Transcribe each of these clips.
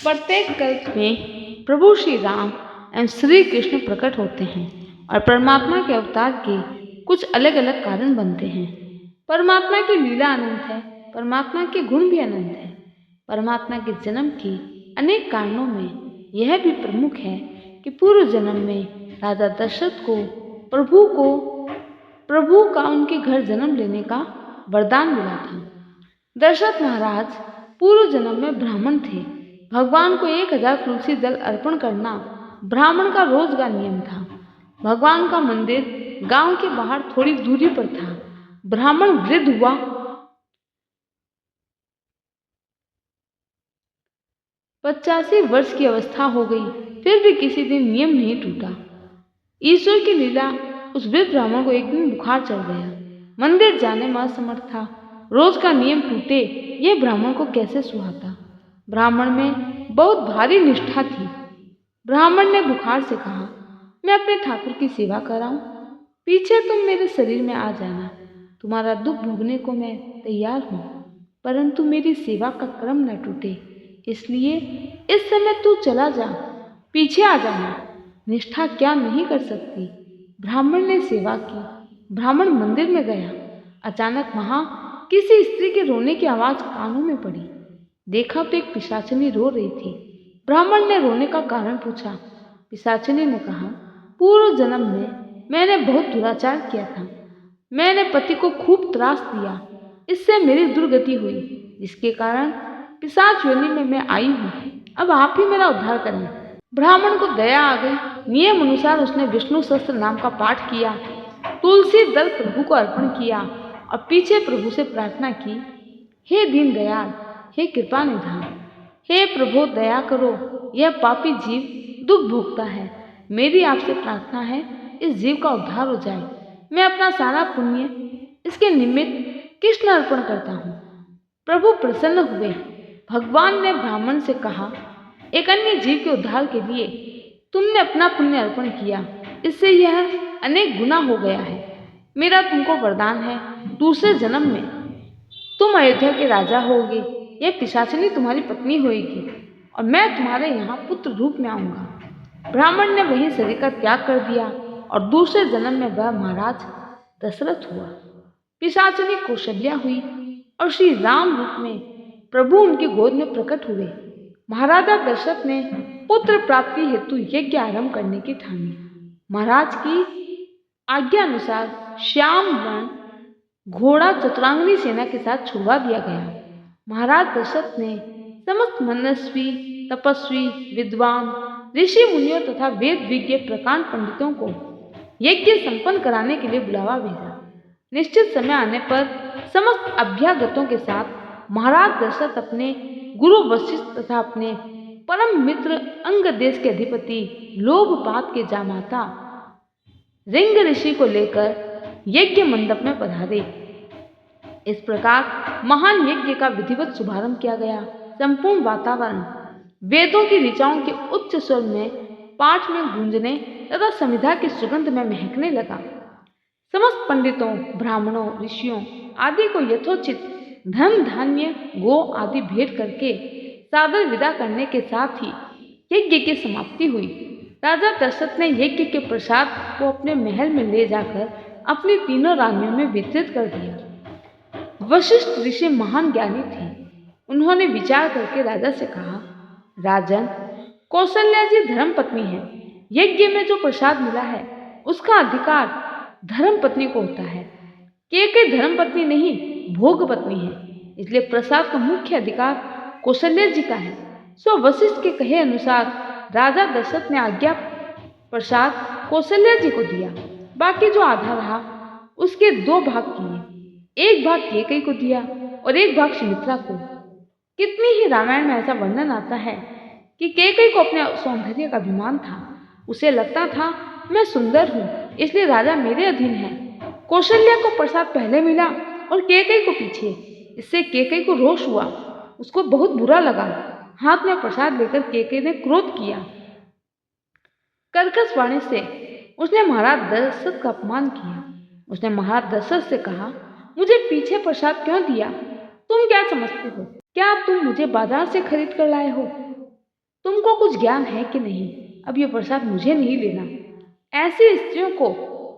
प्रत्येक कल्प में प्रभु श्री राम एवं श्री कृष्ण प्रकट होते हैं और परमात्मा के अवतार के कुछ अलग अलग कारण बनते हैं। परमात्मा की लीला अनंत है, परमात्मा के गुण भी अनंत है। परमात्मा के जन्म के अनेक कारणों में यह भी प्रमुख है कि पूर्व जन्म में राजा दशरथ को प्रभु का उनके घर जन्म लेने का वरदान मिला था। दशरथ महाराज पूर्व जन्म में ब्राह्मण थे। भगवान को 1000 तुलसी दल अर्पण करना ब्राह्मण का रोज का नियम था। भगवान का मंदिर गांव के बाहर थोड़ी दूरी पर था। ब्राह्मण वृद्ध हुआ 85 वर्ष की अवस्था हो गई, फिर भी किसी दिन नियम नहीं टूटा। ईश्वर की लीला, उस वृद्ध ब्राह्मण को एक दिन बुखार चढ़ गया। मंदिर जाने में असमर्थ था। रोज का नियम टूटे, यह ब्राह्मण को कैसे सुहाता। ब्राह्मण में बहुत भारी निष्ठा थी। ब्राह्मण ने बुखार से कहा, मैं अपने ठाकुर की सेवा कराऊं, पीछे तुम मेरे शरीर में आ जाना। तुम्हारा दुख भोगने को मैं तैयार हूं, परंतु मेरी सेवा का क्रम न टूटे, इसलिए इस समय तू चला जा, पीछे आ जाना। निष्ठा क्या नहीं कर सकती। ब्राह्मण ने सेवा की। ब्राह्मण मंदिर में गया। अचानक वहां किसी स्त्री के रोने की आवाज कानों में पड़ी। देखा तो एक पिशाचिनी रो रही थी। ब्राह्मण ने रोने का कारण पूछा। पिशाचिनी ने कहा, पूर्व जन्म में मैंने बहुत दुराचार किया था। मैंने पति को खूब त्रास दिया, इससे मेरी दुर्गति हुई, जिसके कारण पिशाच योनि में मैं आई हूँ। अब आप ही मेरा उद्धार करें। ब्राह्मण को दया आ गई। नियम अनुसार उसने विष्णु सहस्त्र नाम का पाठ किया, तुलसी दल प्रभु को अर्पण किया और पीछे प्रभु से प्रार्थना की, हे दीन दयाल, हे कृपा निधान, हे प्रभु दया करो, यह पापी जीव दुख भोगता है। मेरी आपसे प्रार्थना है, इस जीव का उद्धार हो जाए। मैं अपना सारा पुण्य इसके निमित्त कृष्ण अर्पण करता हूँ। प्रभु प्रसन्न हुए। भगवान ने ब्राह्मण से कहा, एक अन्य जीव के उद्धार के लिए तुमने अपना पुण्य अर्पण किया, इससे यह अनेक गुना हो गया है। मेरा तुमको वरदान है, दूसरे जन्म में तुम अयोध्या के राजा होगे, यह पिशाचिनी तुम्हारी पत्नी होगी और मैं तुम्हारे यहाँ पुत्र रूप में आऊंगा। ब्राह्मण ने वहीं शरीर का त्याग कर दिया और दूसरे जन्म में वह महाराज दशरथ हुआ। पिशाचिनी कौशल्या हुई और श्री राम रूप में प्रभु उनकी गोद में प्रकट हुए। महाराजा दशरथ ने पुत्र प्राप्ति हेतु यज्ञ आरंभ करने की ठानी। महाराज की आज्ञा अनुसार श्याम वर्ण घोड़ा चतुरांगनी सेना के साथ छुड़वा दिया गया। महाराज दशरथ ने समस्त मनस्वी, तपस्वी, विद्वान, ऋषि मुनियों तथा वेद विज्ञ प्रकांड पंडितों को यज्ञ संपन्न कराने के लिए बुलावा भेजा। निश्चित समय आने पर समस्त अभ्यागतों के साथ महाराज दशरथ अपने गुरु वशिष्ठ तथा अपने परम मित्र अंग देश के अधिपति लोभपात के जामाता रिंग ऋषि को लेकर यज्ञ मंडप में पधारे। इस प्रकार महान यज्ञ का विधिवत शुभारंभ किया गया। संपूर्ण वातावरण वेदों की ऋचाओं के उच्च स्वर में पाठ में गूंजने तथा समिधा की सुगंध में महकने लगा। समस्त पंडितों, ब्राह्मणों, ऋषियों आदि को यथोचित धन धान्य गो आदि भेंट करके सादर विदा करने के साथ ही यज्ञ की समाप्ति हुई। राजा दशरथ ने यज्ञ के प्रसाद को अपने महल में ले जाकर अपनी तीनों रानियों में वितरित कर दिया। वशिष्ठ ऋषि महान ज्ञानी थे। उन्होंने विचार करके राजा से कहा, राजन, कौशल्या जी धर्म पत्नी है। यज्ञ में जो प्रसाद मिला है उसका अधिकार धर्म पत्नी को होता है। केकई धर्म पत्नी नहीं, भोग पत्नी है, इसलिए प्रसाद का मुख्य अधिकार कौशल्या जी का है। सो वशिष्ठ के कहे अनुसार राजा दशरथ ने आज्ञा प्रसाद कौशल्या जी को दिया। बाकी जो आधा रहा उसके 2 भाग किए, एक भाग केकई को दिया और एक भाग सुमित्रा को। कितनी ही रामायण में ऐसा वर्णन आता है कि केकई को अपने सौंदर्य का अभिमान था। उसे लगता था, मैं सुंदर हूँ, इसलिए राजा मेरे अधीन है। कौशल्या को प्रसाद पहले मिला और केकई को पीछे। इससे केकई को रोष हुआ, उसको बहुत बुरा लगा। हाथ में प्रसाद लेकर केकई ने क्रोध किया। कर्कश वाणी से उसने महाराज दशरथ का अपमान किया। उसने महाराज दशरथ से कहा, मुझे पीछे प्रसाद क्यों दिया? तुम क्या समझते हो? क्या तुम मुझे बाजार से खरीद कर लाए हो? तुमको कुछ ज्ञान है कि नहीं? अब ये प्रसाद मुझे नहीं लेना। ऐसी स्त्रियों को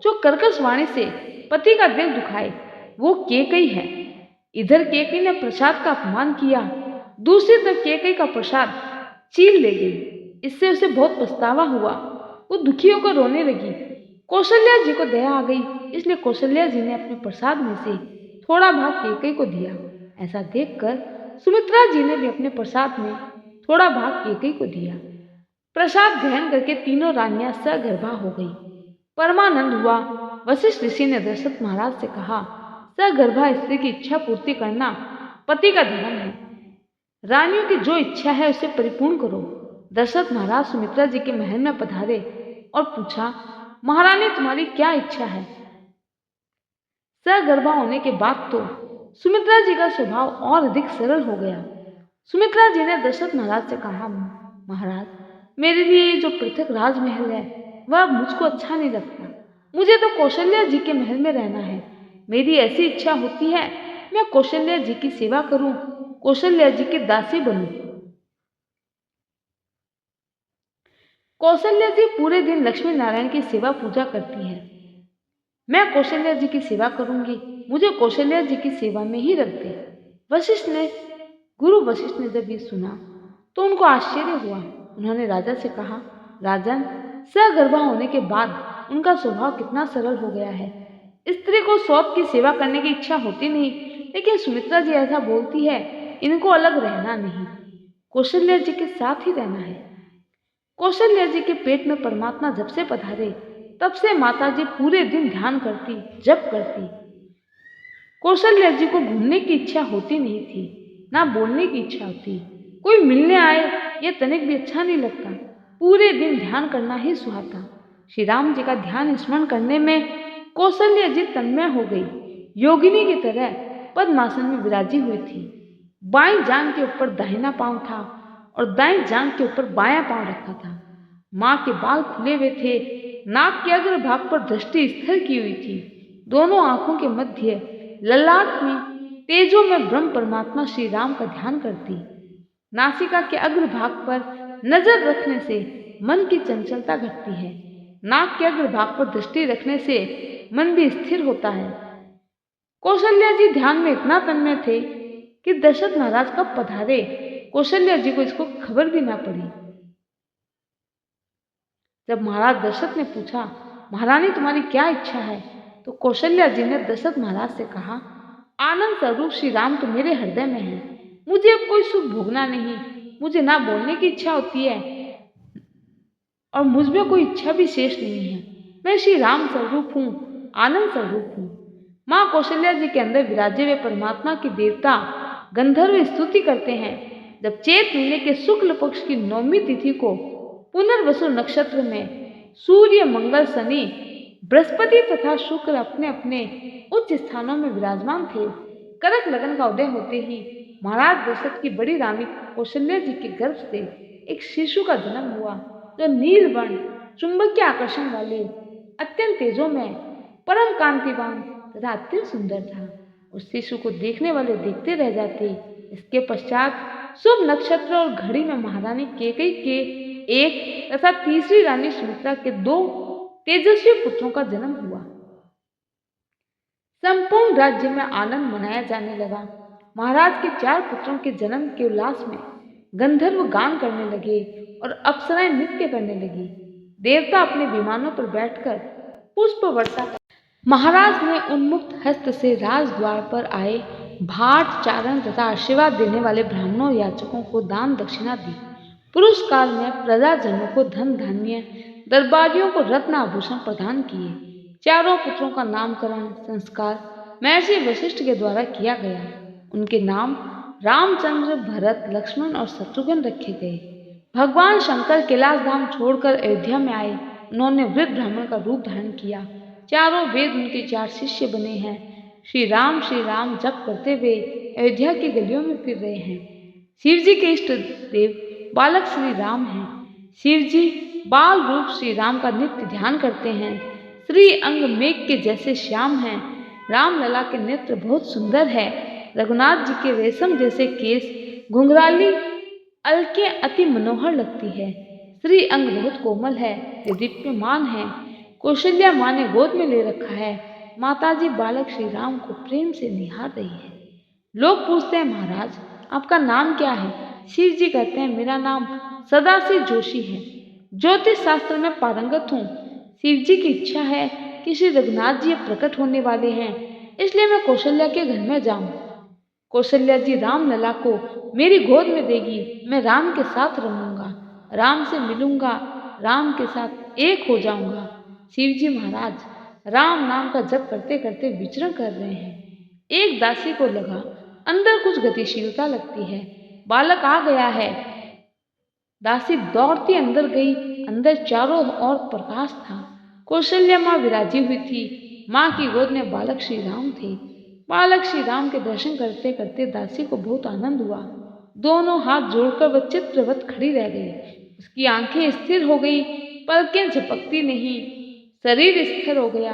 जो कर्कश वाणी से पति का दिल दुखाए, वो केकई है। इधर केकई ने प्रसाद का अपमान किया, दूसरी तरफ केकई का प्रसाद चील ले गई। इससे उसे बहुत पछतावा हुआ। वो दुखी होकर रोने लगी। कौशल्या जी को दया आ गई, इसलिए कौशल्या जी ने अपने प्रसाद में से थोड़ा भाग केकई को दिया। ऐसा देखकर सुमित्रा जी ने भी अपने प्रसाद में थोड़ा भाग केकई को दिया। प्रसाद ग्रहण करके तीनों रानियां सगर्भा हो गई। परमानंद हुआ। वशिष्ठ ऋषि ने दशरथ महाराज से कहा, सगर्भा स्त्री की इच्छा पूर्ति करना पति का धर्म है। रानियों की जो इच्छा है उसे परिपूर्ण करो। दशरथ महाराज सुमित्रा जी के महल में पधारे और पूछा, महारानी तुम्हारी क्या इच्छा है? सगर्भा होने के बाद तो सुमित्रा जी का स्वभाव और अधिक सरल हो गया। सुमित्रा जी ने दशरथ महाराज से कहा, महाराज, मेरे लिए ये जो पृथक राजमहल है वह मुझको अच्छा नहीं लगता। मुझे तो कौशल्या जी के महल में रहना है। मेरी ऐसी इच्छा होती है मैं कौशल्या जी की सेवा करूं, कौशल्या जी की दासी बनूं। कौशल्या जी पूरे दिन लक्ष्मी नारायण की सेवा पूजा करती है। मैं कौशल्या जी की सेवा करूंगी, मुझे कौशल्या जी की सेवा में ही रख दे। गुरु वशिष्ठ ने जब ये सुना तो उनको आश्चर्य हुआ। उन्होंने राजा से कहा, राजन, सगर्भा होने के बाद उनका स्वभाव कितना सरल हो गया है। स्त्री को सौत की सेवा करने की इच्छा होती नहीं, लेकिन सुमित्रा जी ऐसा बोलती है, इनको अलग रहना नहीं, कौशल्या जी के साथ ही रहना है। कौशल्या जी के पेट में परमात्मा जब से पधारे तब से माता जी पूरे दिन ध्यान करती, जप करती। कौशल्या जी को घूमने की इच्छा होती नहीं थी, ना बोलने की इच्छा होती। कोई मिलने आए ये तनिक भी अच्छा नहीं लगता। पूरे दिन ध्यान करना ही सुहाता। श्री राम जी का ध्यान स्मरण करने में कौशल्या जी तन्मय हो गई। योगिनी की तरह पद्मासन में विराजी हुई थी। बाईं जांघ के ऊपर दाहिना पांव था और दाईं जांघ के ऊपर बायां पांव रखा था। माँ के बाल खुले हुए थे। नाक के अग्र भाग पर दृष्टि स्थिर की हुई थी। दोनों आंखों के मध्य ललाट में तेजो में ब्रह्म परमात्मा श्री राम का ध्यान करती। नासिका के अग्र भाग पर नजर रखने से मन की चंचलता घटती है। नाक के अग्र भाग पर दृष्टि रखने से मन भी स्थिर होता है। कौशल्या जी ध्यान में इतना तन्मय थे कि दशरथ महाराज कब पधारे कौशल्या जी को इसको खबर भी ना पड़ी। जब महाराज दशरथ ने पूछा, महारानी तुम्हारी क्या इच्छा है, तो कौशल्या जी ने दशरथ महाराज से कहा, आनंद स्वरूप श्री राम तो मेरे हृदय में है। मुझे अब कोई सुख भोगना नहीं। मुझे ना बोलने की इच्छा होती है और मुझ में कोई इच्छा भी शेष नहीं है। मैं श्री राम स्वरूप हूँ, आनंद स्वरूप हूँ। माँ कौशल्या जी के अंदर विराजे हुए परमात्मा की देवता गंधर्व स्तुति करते हैं। जब चैत महीने के शुक्ल पक्ष की 9वीं तिथि को पुनर्वसु नक्षत्र में सूर्य, मंगल, शनि, बृहस्पति तथा शुक्र अपने अपने उच्च स्थानों में विराजमान थे। करक लगन का उदय होते ही महाराज दशरथ की बड़ी रानी कौशल्या जी के गर्भ से एक शिशु का जन्म हुआ, जो नील वर्ण, चुंबकीय आकर्षण वाले, अत्यंत तेजोमय, परम कांतिवान तथा अत्यंत सुंदर था। उस शिशु को देखने वाले देखते रह जाते। इसके पश्चात शुभ नक्षत्र और घड़ी में महारानी केकई के एक तथा तीसरी रानी सुमित्रा के 2 तेजस्वी पुत्रों का जन्म हुआ। संपूर्ण राज्य में आनंद मनाया जाने लगा। महाराज के 4 पुत्रों के जन्म के उल्लास में गंधर्व गान करने लगे और अप्सराएं नृत्य करने लगी। देवता अपने विमानों पर बैठकर पुष्प वर्षा कर। महाराज ने उन्मुक्त हस्त से राजद्वार पर आए भाट, चारण तथा आशीर्वाद देने वाले ब्राह्मणों याचकों को दान दक्षिणा दी। पुरस्कार में प्रजाजनों को धन धान्य, दरबारियों को रत्न आभूषण प्रदान किए। चारों पुत्रों का नामकरण संस्कार महर्षि वशिष्ठ के द्वारा किया गया। उनके नाम रामचंद्र, भरत, लक्ष्मण और शत्रुघ्न रखे गए। भगवान शंकर कैलाश धाम छोड़कर अयोध्या में आए। उन्होंने वृद्ध ब्राह्मण का रूप धारण किया। चारों वेद उनके 4 शिष्य बने हैं। श्री राम जप करते हुए अयोध्या की गलियों में फिर रहे हैं। शिव जी के इष्ट देव बालक श्री राम हैं। शिव जी बाल रूप श्री राम का नित्य ध्यान करते हैं। श्री अंग मेघ के जैसे श्याम हैं। राम लला के नेत्र बहुत सुंदर है। रघुनाथ जी के रेशम जैसे केस घुंघराली अलकियां अति मनोहर लगती है। श्री अंग बहुत कोमल है, वे दीप्यमान है। कौशल्या माँ ने गोद में ले रखा है। माताजी बालक श्री राम को प्रेम से निहार रही है। लोग पूछते हैं, महाराज आपका नाम क्या है? शिव जी कहते हैं, मेरा नाम सदाशिव जोशी है। ज्योतिष शास्त्र में पारंगत हूँ। शिव जी की इच्छा है कि श्री रघुनाथ जी प्रकट होने वाले हैं, इसलिए मैं कौशल्या के घर में जाऊं। कौशल्या जी राम लला को मेरी गोद में देगी। मैं राम के साथ रहूंगा, राम से मिलूंगा, राम के साथ एक हो जाऊंगा। शिव जी महाराज राम नाम का जप करते करते विचरण कर रहे हैं। एक दासी को लगा अंदर कुछ गतिशीलता लगती है, बालक आ गया है। दासी दौड़ती अंदर गई। अंदर चारों ओर प्रकाश था। कौशल्या माँ विराजी हुई थी। माँ की गोद में बालक श्री राम थे। बालक श्री राम के दर्शन करते करते दासी को बहुत आनंद हुआ। दोनों हाथ जोड़कर वह चित्रवत खड़ी रह गई। उसकी आंखें स्थिर हो गई, पलकें झपकती नहीं, शरीर स्थिर हो गया।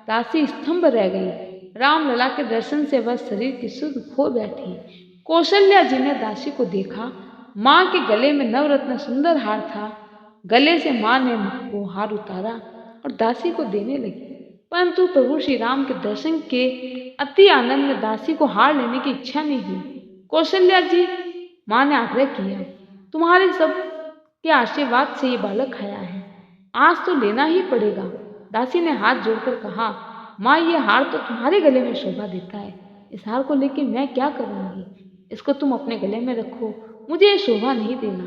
दासी स्तंभ रह गई। राम लला के दर्शन से वह शरीर की सुध खो बैठी। कौशल्या जी ने दासी को देखा। माँ के गले में नवरत्न सुंदर हार था। गले से माँ ने वो हार उतारा और दासी को देने लगी, परंतु प्रभु श्री राम के दर्शन के अति आनंद में दासी को हार लेने की इच्छा नहीं हुई। कौशल्या जी माँ ने आग्रह किया, तुम्हारे सब के आशीर्वाद से ये बालक आया है, आज तो लेना ही पड़ेगा। दासी ने हाथ जोड़कर कहा, माँ ये हार तो तुम्हारे गले में शोभा देता है, इस हार को लेकर मैं क्या करूंगी? इसको तुम अपने गले में रखो, मुझे ये शोभा नहीं देना।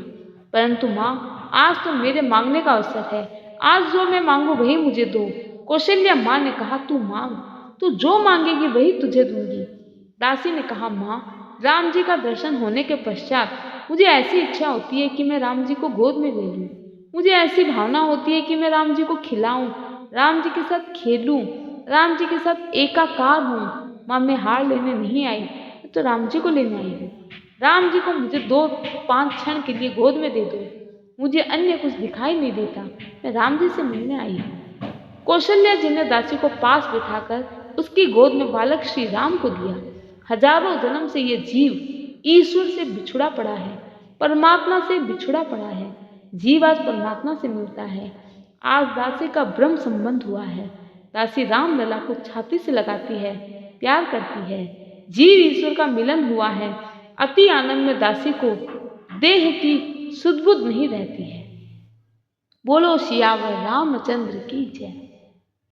परंतु माँ आज तो मेरे मांगने का अवसर है, आज जो मैं मांगू वही मुझे दो। कौशल्या माँ ने कहा, तू मांग, तू जो मांगेगी वही तुझे दूंगी। दासी ने कहा, माँ राम जी का दर्शन होने के पश्चात मुझे ऐसी इच्छा होती है कि मैं राम जी को गोद में ले लूं। मुझे ऐसी भावना होती है कि मैं राम जी को खिलाऊं, राम जी के साथ खेलूं, राम जी के साथ एकाकार हूँ। माँ मैं हार लेने नहीं आई, मैं तो राम जी को लेने आई हूँ। राम जी को मुझे 2-5 क्षण के लिए गोद में दे दो, मुझे अन्य कुछ दिखाई नहीं देता, मैं राम जी से मिलने आई हूँ। कौशल्या जी ने दासी को पास बिठाकर उसकी गोद में बालक श्री राम को दिया। हजारों जन्म से ये जीव ईश्वर से बिछुड़ा पड़ा है, परमात्मा से बिछुड़ा पड़ा है। जीव आज परमात्मा से मिलता है। आज दासी का ब्रह्म संबंध हुआ है। दासी राम लला को छाती से लगाती है, प्यार करती है। जीव ईश्वर का मिलन हुआ है। अति आनंद में दासी को देह की सुध बुध नहीं रहती है। बोलो सियावर रामचंद्र की जय।